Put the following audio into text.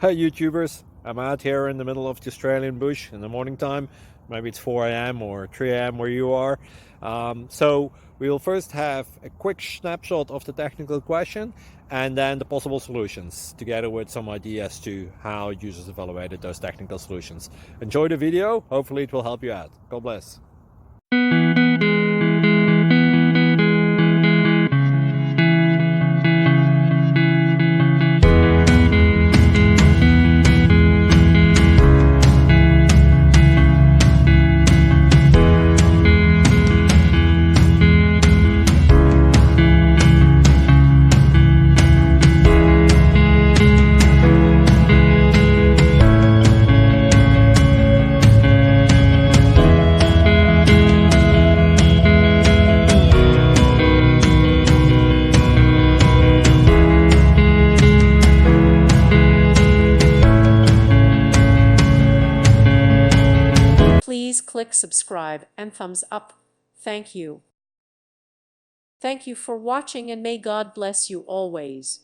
Hey YouTubers, I'm out here in the middle of the Australian bush in the morning time. Maybe it's 4 a.m. or 3 a.m. where you are. So we'll first have a quick snapshot of the technical question and then the possible solutions, together with some ideas to how users evaluated those technical solutions. Enjoy the video, hopefully it will help you out. God bless. Please click subscribe and thumbs up. Thank you. Thank you for watching and may God bless you always.